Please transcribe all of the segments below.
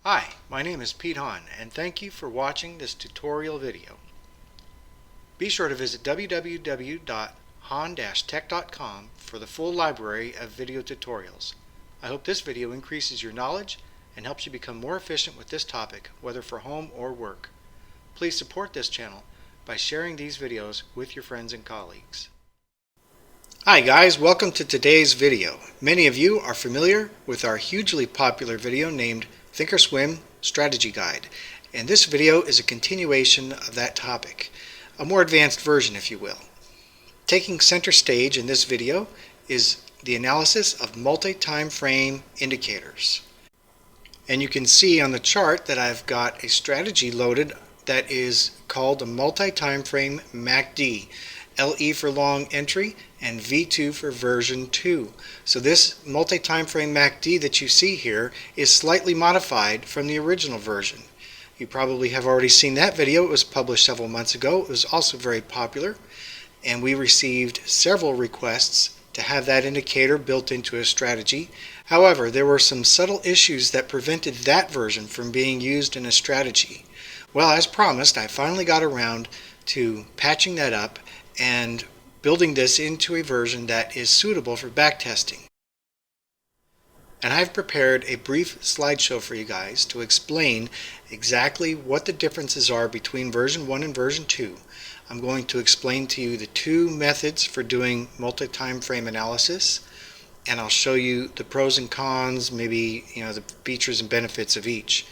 Hi, my name is Pete Hahn, and thank you for watching this tutorial video. Be sure to visit www.hahn-tech.com for the full library of video tutorials. I hope this video increases your knowledge and helps you become more efficient with this topic, whether for home or work. Please support this channel by sharing these videos with your friends and colleagues. Hi guys, welcome to today's video. Many of you are familiar with our hugely popular video named Thinkorswim Strategy Guide, and this video is a continuation of that topic, a more advanced version if you will. Taking center stage in this video is the analysis of multi-time frame indicators. And you can see on the chart that I've got a strategy loaded that is called a multi-time frame MACD. LE for long entry and V2 for version 2. So this multi-time frame MACD that you see here is slightly modified from the original version. You probably have already seen that video. It was published several months ago. It was also very popular, and we received several requests to have that indicator built into a strategy. However, there were some subtle issues that prevented that version from being used in a strategy. Well, as promised, I finally got around to patching that up and building this into a version that is suitable for backtesting. And I've prepared a brief slideshow for you guys to explain exactly what the differences are between version 1 and version 2. I'm going to explain to you the two methods for doing multi-time frame analysis, and I'll show you the pros and cons, maybe the features and benefits of each.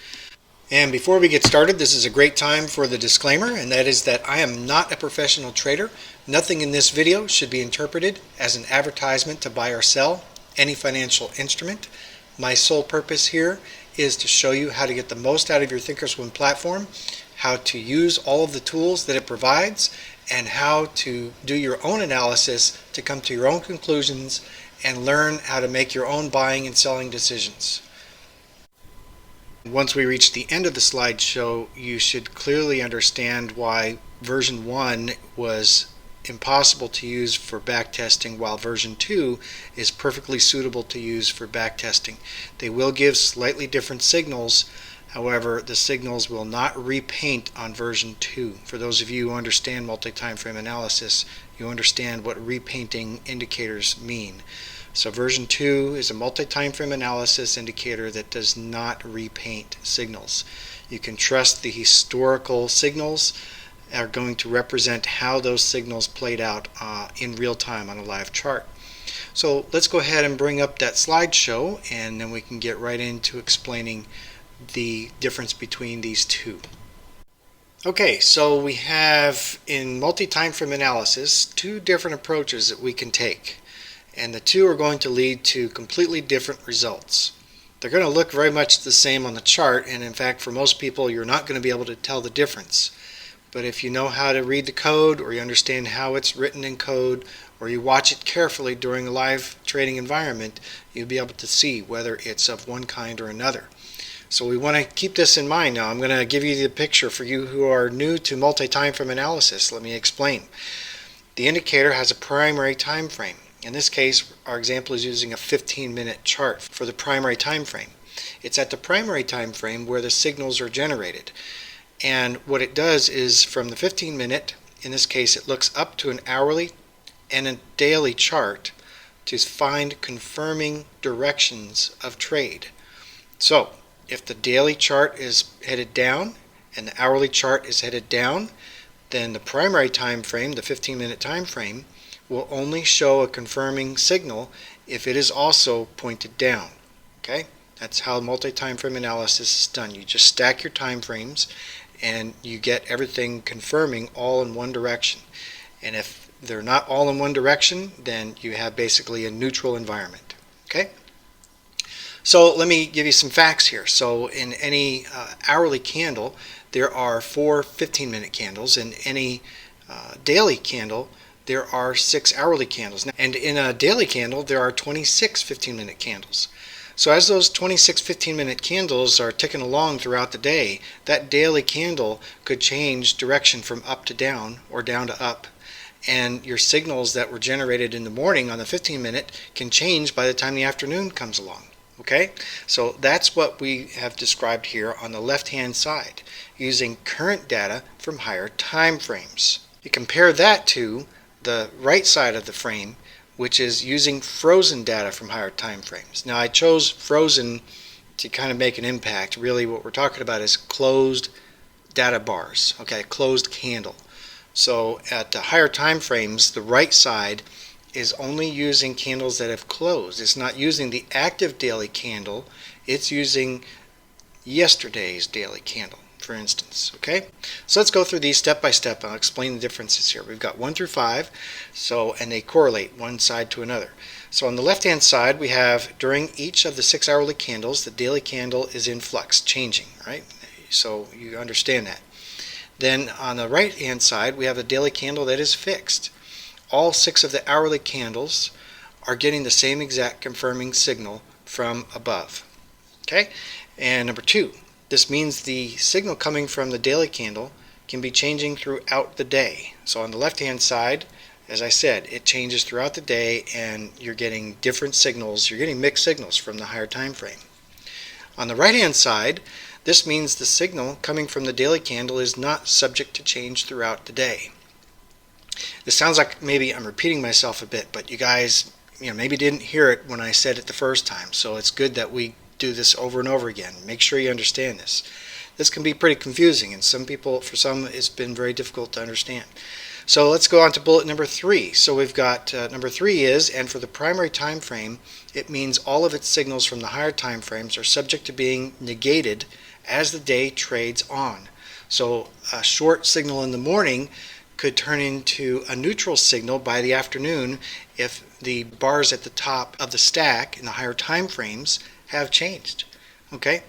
And before we get started, this is a great time for the disclaimer, and that is that I am not a professional trader. Nothing in this video should be interpreted as an advertisement to buy or sell any financial instrument. My sole purpose here is to show you how to get the most out of your Thinkorswim platform, how to use all of the tools that it provides, and how to do your own analysis to come to your own conclusions and learn how to make your own buying and selling decisions. Once we reach the end of the slideshow, you should clearly understand why version 1 was impossible to use for backtesting while version 2 is perfectly suitable to use for backtesting. They will give slightly different signals, however the signals will not repaint on version 2. For those of you who understand multi-time frame analysis, you understand what repainting indicators mean. So version 2 is a multi-time frame analysis indicator that does not repaint signals. You can trust the historical signals are going to represent how those signals played out in real time on a live chart. So let's go ahead and bring up that slideshow, and then we can get right into explaining the difference between these two. Okay, so we have in multi-time frame analysis two different approaches that we can take. And the two are going to lead to completely different results. They're going to look very much the same on the chart, and in fact for most people you're not going to be able to tell the difference. But if you know how to read the code, or you understand how it's written in code, or you watch it carefully during a live trading environment, you'll be able to see whether it's of one kind or another. So we want to keep this in mind now. I'm going to give you the picture for you who are new to multi-time frame analysis. Let me explain. The indicator has a primary time frame. In this case, our example is using a 15-minute chart for the primary time frame. It's at the primary time frame where the signals are generated. And what it does is from the 15-minute, in this case it looks up to an hourly and a daily chart to find confirming directions of trade. So if the daily chart is headed down and the hourly chart is headed down, then the primary time frame, the 15-minute time frame, will only show a confirming signal if it is also pointed down. Okay? That's how multi-time frame analysis is done. You just stack your time frames and you get everything confirming all in one direction. And if they're not all in one direction, then you have basically a neutral environment. Okay? So let me give you some facts here. So in any hourly candle, there are 4 15-minute candles. In any daily candle, there are 6 hourly candles. And in a daily candle, there are 26 15-minute candles. So as those 26 15-minute candles are ticking along throughout the day, that daily candle could change direction from up to down or down to up. And your signals that were generated in the morning on the 15-minute can change by the time the afternoon comes along. Okay, so that's what we have described here on the left-hand side, using current data from higher time frames. You compare that to the right side of the frame, which is using frozen data from higher time frames. Now I chose frozen to kind of make an impact. Really what we're talking about is closed data bars, okay, closed candle. So at the higher time frames, the right side is only using candles that have closed. It's not using the active daily candle, it's using yesterday's daily candle, for instance. Okay, so let's go through these step by step. I'll explain the differences here. We've got 1 through 5, and they correlate one side to another. So on the left hand side, we have during each of the 6 hourly candles, the daily candle is in flux, changing, right? So you understand that. Then on the right hand side, we have a daily candle that is fixed. All 6 of the hourly candles are getting the same exact confirming signal from above. Okay, and number 2, this means the signal coming from the daily candle can be changing throughout the day. So on the left hand side, as I said, it changes throughout the day and you're getting different signals, you're getting mixed signals from the higher time frame. On the right hand side, this means the signal coming from the daily candle is not subject to change throughout the day. This sounds like maybe I'm repeating myself a bit, but you guys, maybe didn't hear it when I said it the first time. So it's good that we do this over and over again. Make sure you understand this. This can be pretty confusing, and for some, it's been very difficult to understand. So let's go on to bullet number 3. So we've got number 3 is, and for the primary time frame, it means all of its signals from the higher time frames are subject to being negated as the day trades on. So a short signal in the morning could turn into a neutral signal by the afternoon if the bars at the top of the stack in the higher time frames have changed. Okay,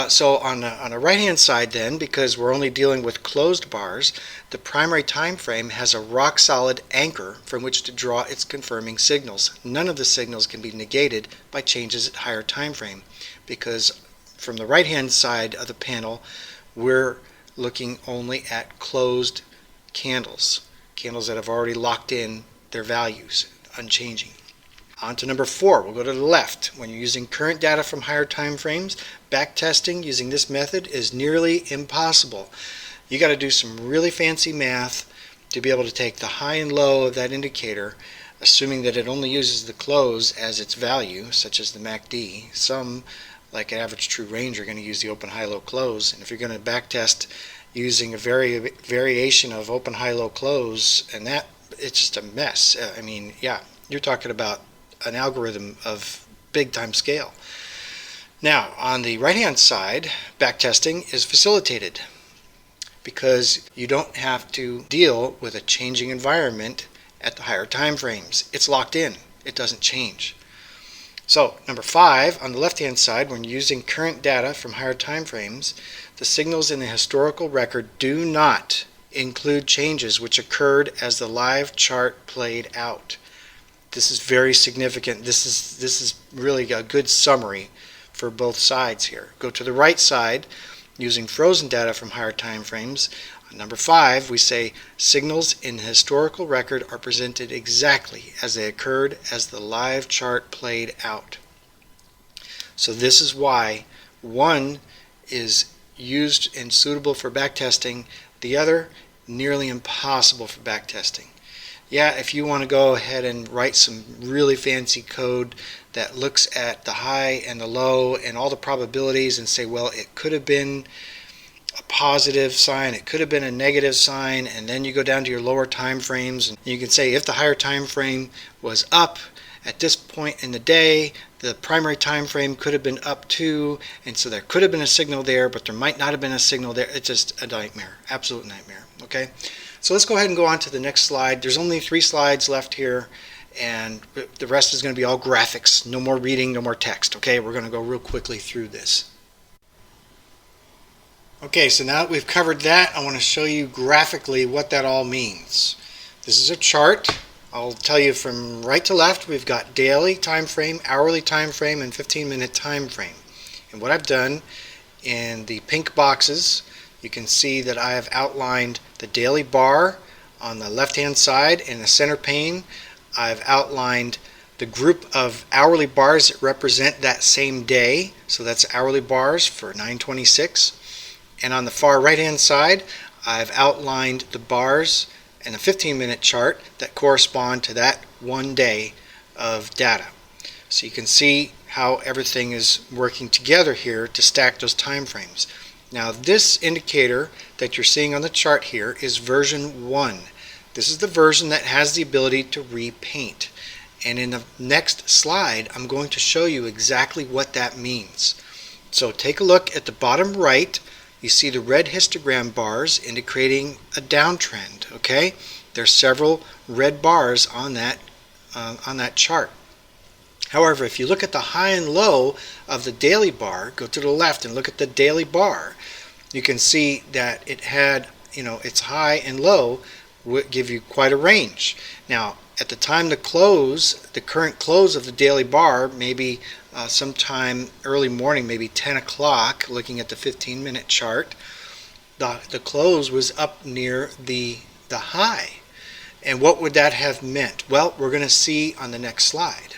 so on the right hand side then, because we're only dealing with closed bars, the primary time frame has a rock solid anchor from which to draw its confirming signals. None of the signals can be negated by changes at higher time frame, because from the right hand side of the panel we're looking only at closed candles that have already locked in their values, unchanging. On to number 4, we'll go to the left. When you're using current data from higher time frames, backtesting using this method is nearly impossible. You got to do some really fancy math to be able to take the high and low of that indicator, assuming that it only uses the close as its value, such as the MACD. Some, like an average true range, are going to use the open, high, low, close. And if you're going to backtest using a variation of open, high, low, close, and that, it's just a mess. I mean, yeah, you're talking about an algorithm of big time scale. Now, on the right hand side, backtesting is facilitated because you don't have to deal with a changing environment at the higher time frames. It's locked in. It doesn't change. So, number 5, on the left-hand side, when using current data from higher time frames, the signals in the historical record do not include changes which occurred as the live chart played out. This is very significant. This is really a good summary for both sides here. Go to the right side, using frozen data from higher time frames. On number 5, we say signals in the historical record are presented exactly as they occurred as the live chart played out. So this is why one is used and suitable for backtesting, the other nearly impossible for backtesting. Yeah, if you want to go ahead and write some really fancy code that looks at the high and the low and all the probabilities and say, well, it could have been a positive sign, it could have been a negative sign, and then you go down to your lower time frames and you can say if the higher time frame was up at this point in the day, the primary time frame could have been up too, and so there could have been a signal there, but there might not have been a signal there. It's just a nightmare, absolute nightmare. Okay, so let's go ahead and go on to the next slide. There's only 3 slides left here, and the rest is going to be all graphics. No more reading, no more text. Okay, we're going to go real quickly through this. Okay, so now that we've covered that, I want to show you graphically what that all means. This is a chart. I'll tell you from right to left, we've got daily time frame, hourly time frame, and 15-minute time frame. And what I've done in the pink boxes, you can see that I have outlined the daily bar on the left-hand side. In the center pane, I've outlined the group of hourly bars that represent that same day. So that's hourly bars for 9/26. And on the far right hand side, I've outlined the bars in a 15-minute chart that correspond to that one day of data. So you can see how everything is working together here to stack those time frames. Now this indicator that you're seeing on the chart here is version 1. This is the version that has the ability to repaint. And in the next slide, I'm going to show you exactly what that means. So take a look at the bottom right. You see the red histogram bars indicating a downtrend. Okay, there's several red bars on that chart. However, if you look at the high and low of the daily bar, go to the left and look at the daily bar, you can see that it had, its high and low would give you quite a range. Now, at the time to close, the current close of the daily bar, maybe sometime early morning, maybe 10 o'clock, looking at the 15-minute chart, the close was up near the high. And what would that have meant? Well, we're going to see on the next slide.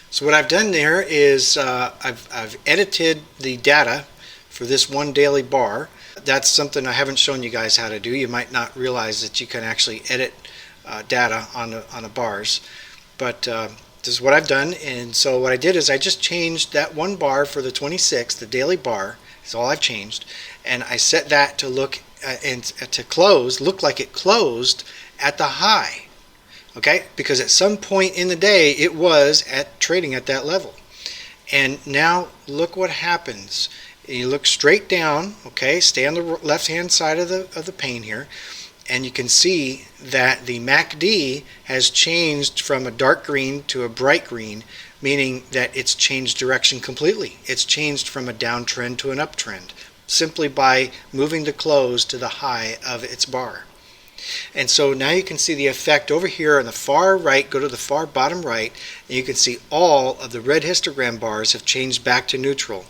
So what I've done there is I've edited the data for this one daily bar. That's something I haven't shown you guys how to do. You might not realize that you can actually edit data on the bars, but this is what I've done. And so what I did is I just changed that one bar for the 26th, the daily bar is all I've changed, and I set that to look and to close, look like it closed at the high. Okay, because at some point in the day it was trading at that level. And now look what happens. You look straight down, okay, stay on the left hand side of the pane here, and you can see that the MACD has changed from a dark green to a bright green, meaning that it's changed direction completely. It's changed from a downtrend to an uptrend simply by moving the close to the high of its bar. And so now you can see the effect over here on the far right. Go to the far bottom right, and you can see all of the red histogram bars have changed back to neutral.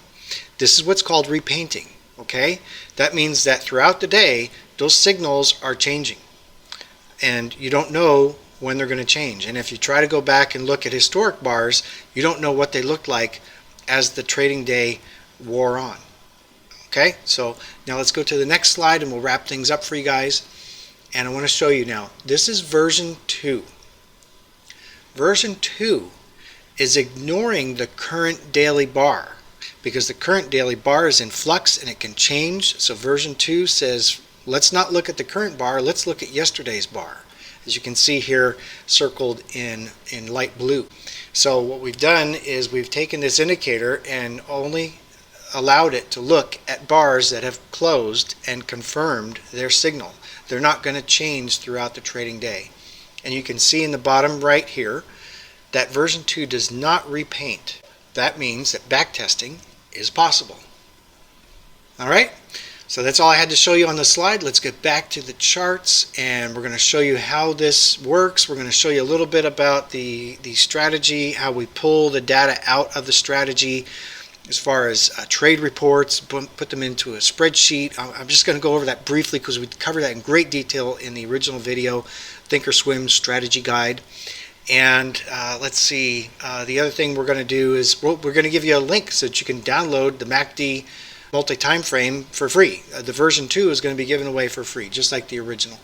This is what's called repainting. Okay, that means that throughout the day those signals are changing, and you don't know when they're going to change. And if you try to go back and look at historic bars, you don't know what they looked like as the trading day wore on. Okay, so now let's go to the next slide and we'll wrap things up for you guys. And I want to show you now, this is version 2. Version 2 is ignoring the current daily bar because the current daily bar is in flux and it can change. So version 2 says, let's not look at the current bar, let's look at yesterday's bar. As you can see here circled in light blue. So what we've done is we've taken this indicator and only allowed it to look at bars that have closed and confirmed their signal. They're not going to change throughout the trading day. And you can see in the bottom right here that version 2 does not repaint. That means that backtesting is possible. Alright, so that's all I had to show you on the slide. Let's get back to the charts and we're going to show you how this works. We're going to show you a little bit about the strategy, how we pull the data out of the strategy as far as trade reports, put them into a spreadsheet. I'm just going to go over that briefly because we covered that in great detail in the original video, Thinkorswim Strategy Guide. And let's see, the other thing we're going to do is we're going to give you a link so that you can download the MACD multi-time frame for free. The version 2 is going to be given away for free, just like the original.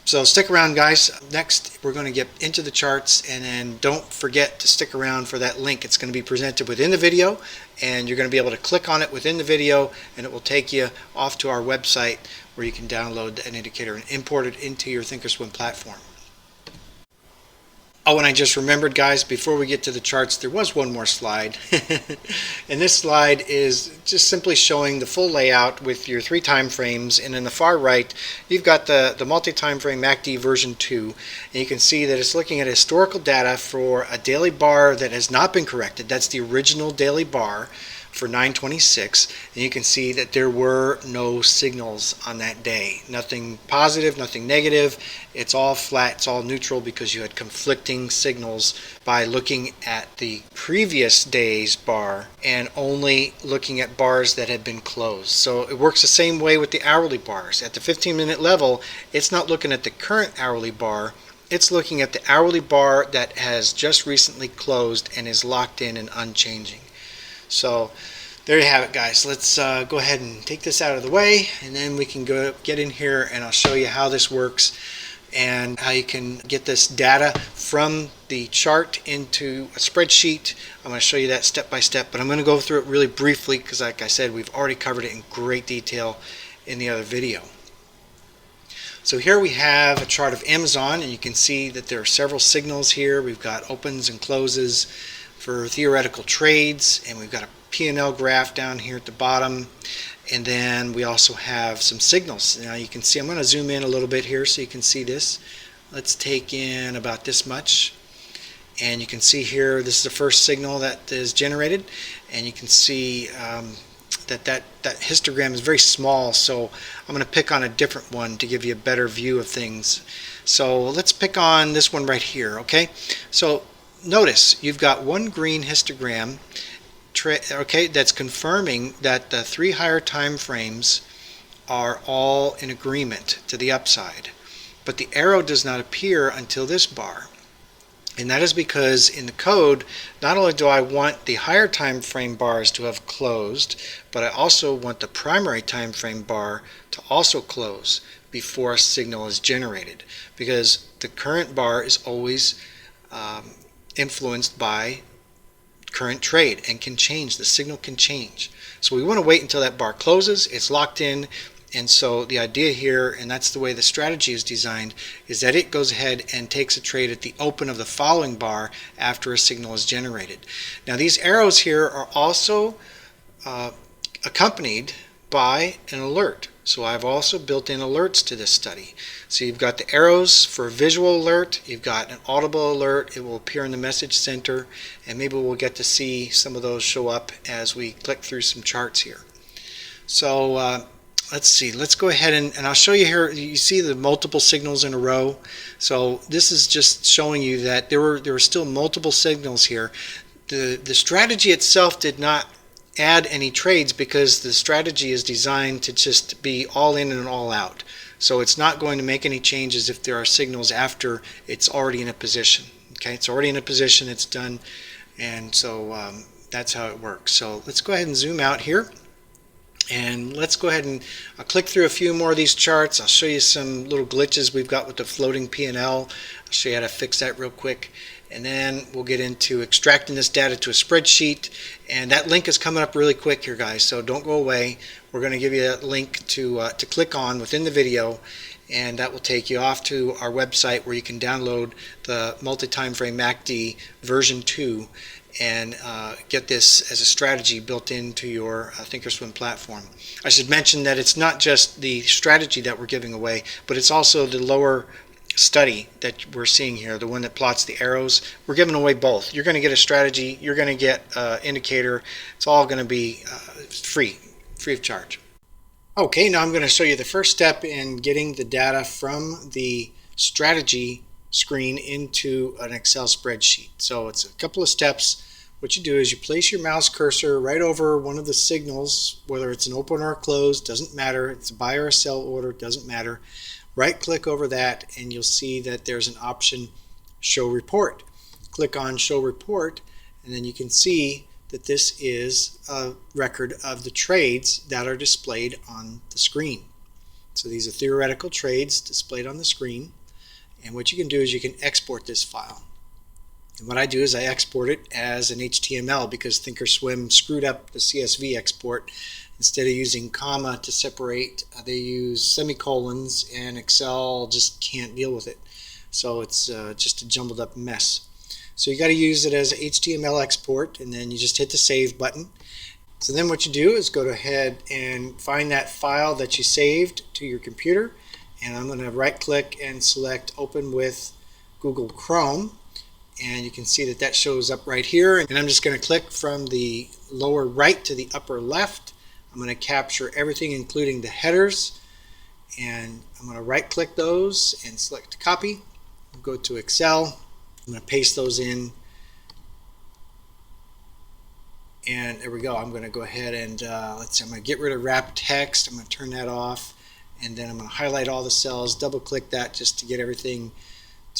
So stick around, guys. Next, we're going to get into the charts, and then don't forget to stick around for that link. It's going to be presented within the video, and you're going to be able to click on it within the video, and it will take you off to our website where you can download an indicator and import it into your Thinkorswim platform. Oh, and I just remembered, guys, before we get to the charts, there was one more slide. And this slide is just simply showing the full layout with your 3 time frames. And in the far right, you've got the multi-time frame MACD version 2. And you can see that it's looking at historical data for a daily bar that has not been corrected. That's the original daily bar for 9/26, and you can see that there were no signals on that day. Nothing positive, nothing negative. It's all flat, it's all neutral because you had conflicting signals by looking at the previous day's bar and only looking at bars that had been closed. So it works the same way with the hourly bars. At the 15-minute level, it's not looking at the current hourly bar, it's looking at the hourly bar that has just recently closed and is locked in and unchanging. So there you have it, guys. Let's go ahead and take this out of the way, and then we can go get in here and I'll show you how this works and how you can get this data from the chart into a spreadsheet. I'm going to show you that step by step, but I'm going to go through it really briefly because, like I said, we've already covered it in great detail in the other video. So here we have a chart of Amazon, and you can see that there are several signals here. We've got opens and closes for theoretical trades, and we've got a P&L graph down here at the bottom, and then we also have some signals. Now you can see, I'm going to zoom in a little bit here so you can see this. Let's take in about this much, and you can see here this is the first signal that is generated, and you can see that histogram is very small, so I'm going to pick on a different one to give you a better view of things. So let's pick on this one right here. Okay, so notice you've got one green histogram, okay, that's confirming that the 3 higher time frames are all in agreement to the upside, but the arrow does not appear until this bar. And that is because in the code, not only do I want the higher time frame bars to have closed, but I also want the primary time frame bar to also close before a signal is generated, because the current bar is always influenced by current trade and can change. The signal can change. So we want to wait until that bar closes. It's locked in. And so the idea here, and that's the way the strategy is designed, is that it goes ahead and takes a trade at the open of the following bar after a signal is generated. Now these arrows here are also accompanied by an alert. So I've also built in alerts to this study. So you've got the arrows for a visual alert, you've got an audible alert, it will appear in the message center, and maybe we'll get to see some of those show up as we click through some charts here. So let's see, let's go ahead and I'll show you here. You see the multiple signals in a row. So this is just showing you that there were still multiple signals here. The strategy itself did not add any trades because the strategy is designed to just be all in and all out. So it's not going to make any changes if there are signals after it's already in a position. Okay, it's already in a position, it's done, and so that's how it works. So let's go ahead and zoom out here. And let's go ahead and click through a few more of these charts. I'll show you some little glitches we've got with the floating P&L. I'll show you how to fix that real quick. And then we'll get into extracting this data to a spreadsheet. And that link is coming up really quick here, guys, so don't go away. We're going to give you a link to click on within the video, and that will take you off to our website where you can download the multi-time frame MACD version 2 and get this as a strategy built into your Thinkorswim platform. I should mention that it's not just the strategy that we're giving away, but it's also the lower study that we're seeing here, the one that plots the arrows. We're giving away both. You're going to get a strategy, you're going to get an indicator. It's all going to be free of charge. Okay, now I'm going to show you the first step in getting the data from the strategy screen into an Excel spreadsheet. So it's a couple of steps. What you do is you place your mouse cursor right over one of the signals, whether it's an open or a close, doesn't matter. It's a buy or a sell order, doesn't matter. Right click over that and you'll see that there's an option, show report. Click on show report, and then you can see that this is a record of the trades that are displayed on the screen. So these are theoretical trades displayed on the screen. And what you can do is you can export this file. And what I do is I export it as an HTML because Thinkorswim screwed up the CSV export. Instead of using comma to separate, they use semicolons, and Excel just can't deal with it. So it's just a jumbled up mess. So you got to use it as an HTML export, and then you just hit the save button. So then what you do is go ahead and find that file that you saved to your computer. And I'm going to right click and select open with Google Chrome, and you can see that that shows up right here. And I'm just going to click from the lower right to the upper left. I'm going to capture everything including the headers, and I'm going to right click those and select copy. Go to Excel. I'm going to paste those in, and there we go. I'm going to go ahead and let's see, I'm going to get rid of wrap text. I'm going to turn that off. And then I'm going to highlight all the cells, double click that just to get everything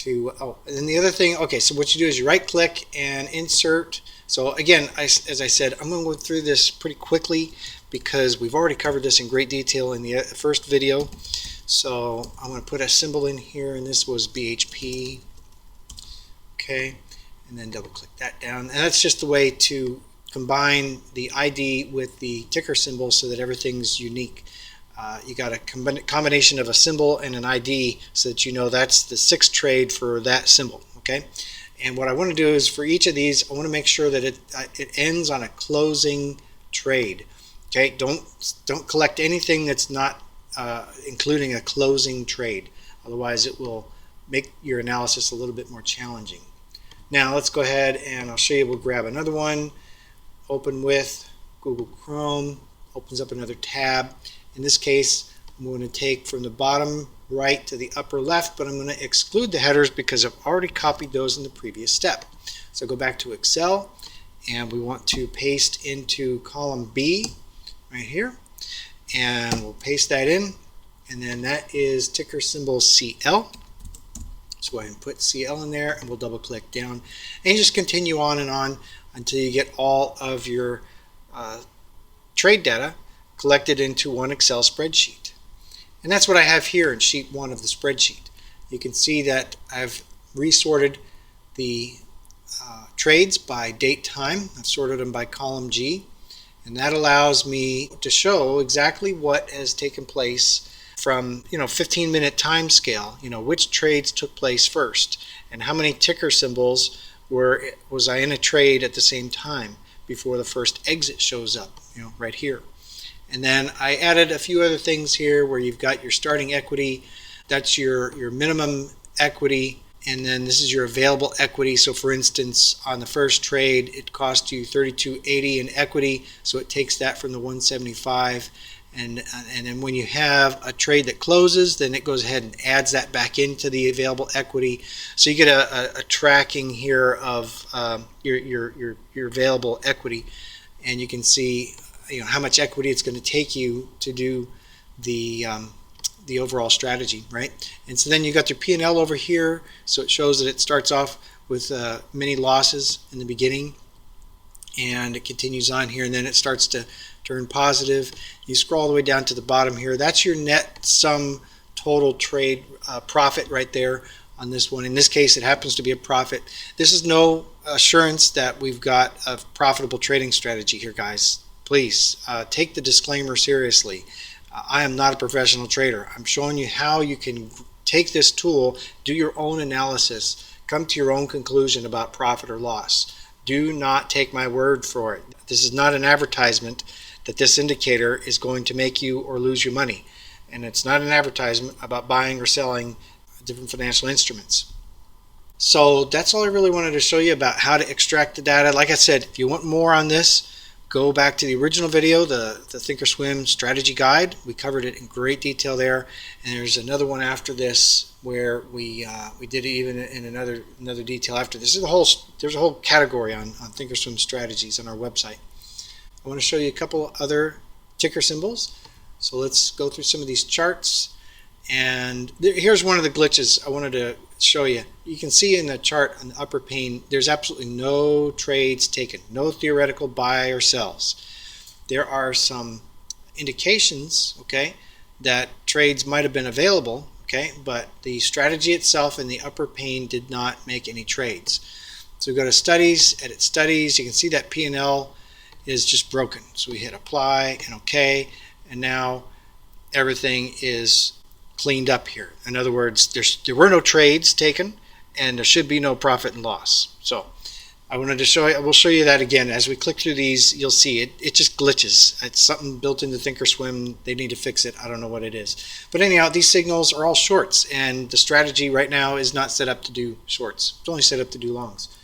oh, and then the other thing, okay, so what you do is you right click and insert. So again, as I said, I'm going to go through this pretty quickly because we've already covered this in great detail in the first video. So I'm going to put a symbol in here, and this was BHP. Okay, and then double click that down, and that's just the way to combine the ID with the ticker symbol so that everything's unique. You got a combination of a symbol and an ID so that you know that's the 6th trade for that symbol. Okay, and what I want to do is for each of these, I want to make sure that it ends on a closing trade. Okay, don't collect anything that's not including a closing trade. Otherwise, it will make your analysis a little bit more challenging. Now let's go ahead and I'll show you. We'll grab another one. Open with Google Chrome. Opens up another tab. In this case, I'm going to take from the bottom right to the upper left, but I'm going to exclude the headers because I've already copied those in the previous step. So go back to Excel, and we want to paste into column B right here, and we'll paste that in, and then that is ticker symbol CL. So go ahead and put CL in there, and we'll double click down, and you just continue on and on until you get all of your trade data collected into one Excel spreadsheet. And that's what I have here in sheet 1 of the spreadsheet. You can see that I've resorted the trades by date time. I've sorted them by column G, and that allows me to show exactly what has taken place from 15-minute time scale, which trades took place first and how many ticker symbols was I in a trade at the same time before the first exit shows up, right here. And then I added a few other things here where you've got your starting equity, that's your minimum equity, and then this is your available equity. So for instance, on the first trade, it cost you $32.80 in equity, so it takes that from the 175. And then when you have a trade that closes, then it goes ahead and adds that back into the available equity. So you get a tracking here of your available equity, and you can see how much equity it's going to take you to do the overall strategy, right? And so then you got your P&L over here, so it shows that it starts off with many losses in the beginning, and it continues on here, and then it starts to turn positive. You scroll all the way down to the bottom here. That's your net sum total trade profit right there on this one. In this case, it happens to be a profit. This is no assurance that we've got a profitable trading strategy here, guys. Please take the disclaimer seriously. I am not a professional trader. I'm showing you how you can take this tool, do your own analysis, come to your own conclusion about profit or loss. Do not take my word for it. This is not an advertisement that this indicator is going to make you or lose your money. And it's not an advertisement about buying or selling different financial instruments. So that's all I really wanted to show you about how to extract the data. Like I said, if you want more on this, go back to the original video, the Thinkorswim Strategy Guide. We covered it in great detail there. And there's another one after this where we did it even in another detail after this. There's a whole category on Thinkorswim strategies on our website. I want to show you a couple other ticker symbols. So let's go through some of these charts. And here's one of the glitches I wanted to show you. You can see in the chart on the upper pane, there's absolutely no trades taken, no theoretical buy or sells. There are some indications, okay, that trades might have been available, okay, but the strategy itself in the upper pane did not make any trades. So we go to studies, edit studies. You can see that P&L is just broken. So we hit apply and OK, and now everything is cleaned up here. In other words, there were no trades taken, and there should be no profit and loss. So I wanted to show you. We'll show you that again as we click through these. You'll see it just glitches. It's something built into Thinkorswim. They need to fix it. I don't know what it is. But anyhow, these signals are all shorts, and the strategy right now is not set up to do shorts. It's only set up to do longs.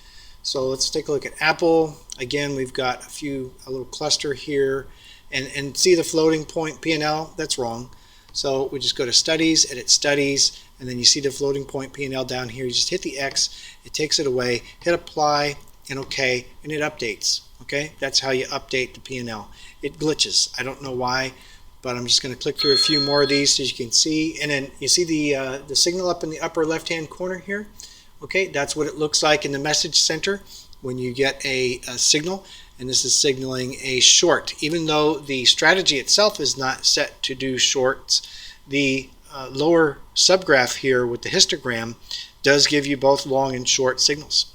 So let's take a look at Apple. Again, we've got a little cluster here, and see the floating point P&L. That's wrong. So we just go to studies, edit studies, and then you see the floating point P&L down here. You just hit the X, it takes it away, hit apply and OK, and it updates. Okay, that's how you update the P&L. It glitches. I don't know why, but I'm just going to click through a few more of these so you can see. And then you see the signal up in the upper left hand corner here. Okay, that's what it looks like in the message center when you get a signal, and this is signaling a short. Even though the strategy itself is not set to do shorts, the lower subgraph here with the histogram does give you both long and short signals.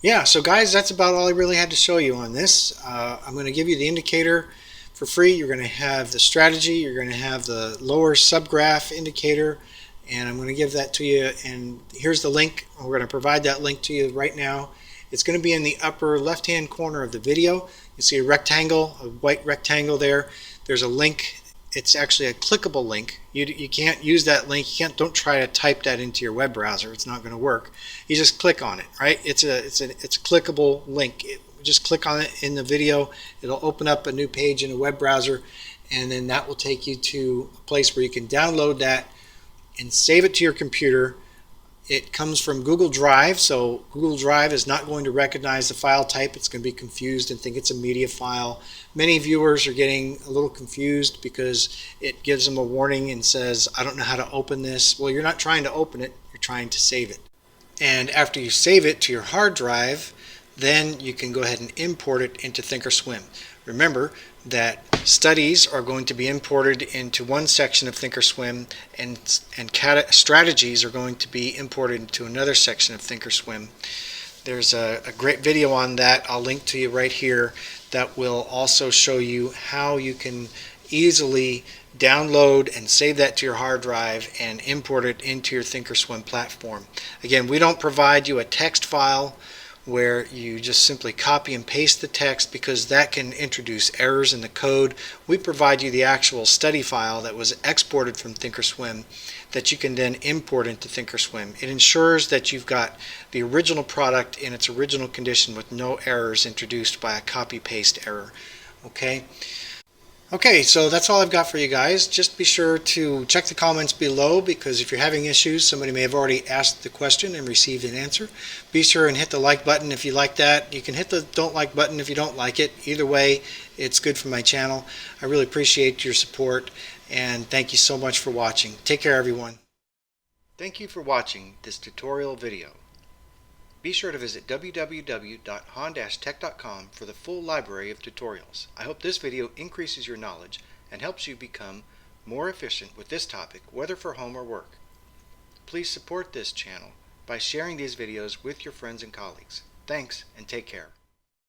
Yeah, so guys, that's about all I really had to show you on this. I'm going to give you the indicator for free. You're going to have the strategy, you're going to have the lower subgraph indicator, and I'm going to give that to you. And here's the link. We're going to provide that link to you right now. It's going to be in the upper left hand corner of the video. You see a rectangle, a white rectangle there. There's a link. It's actually a clickable link. You can't use that link. Don't try to type that into your web browser. It's not going to work. You just click on it, right? It's a clickable link. Just click on it in the video. It'll open up a new page in a web browser, and then that will take you to a place where you can download that and save it to your computer. It comes from Google Drive, so Google Drive is not going to recognize the file type. It's going to be confused and think it's a media file. Many viewers are getting a little confused because it gives them a warning and says, I don't know how to open this. Well, you're not trying to open it, you're trying to save it. And after you save it to your hard drive, then you can go ahead and import it into Thinkorswim. Remember that studies are going to be imported into one section of Thinkorswim, and strategies are going to be imported into another section of Thinkorswim. There's a great video on that I'll link to you right here that will also show you how you can easily download and save that to your hard drive and import it into your Thinkorswim platform. Again, we don't provide you a text file where you just simply copy and paste the text, because that can introduce errors in the code. We provide you the actual study file that was exported from Thinkorswim that you can then import into Thinkorswim. It ensures that you've got the original product in its original condition with no errors introduced by a copy-paste error. Okay, so that's all I've got for you guys. Just be sure to check the comments below, because if you're having issues, somebody may have already asked the question and received an answer. Be sure and hit the like button if you like that. You can hit the don't like button if you don't like it. Either way, it's good for my channel. I really appreciate your support, and thank you so much for watching. Take care, everyone. Thank you for watching this tutorial video. Be sure to visit www.hahn-tech.com for the full library of tutorials. I hope this video increases your knowledge and helps you become more efficient with this topic, whether for home or work. Please support this channel by sharing these videos with your friends and colleagues. Thanks, and take care.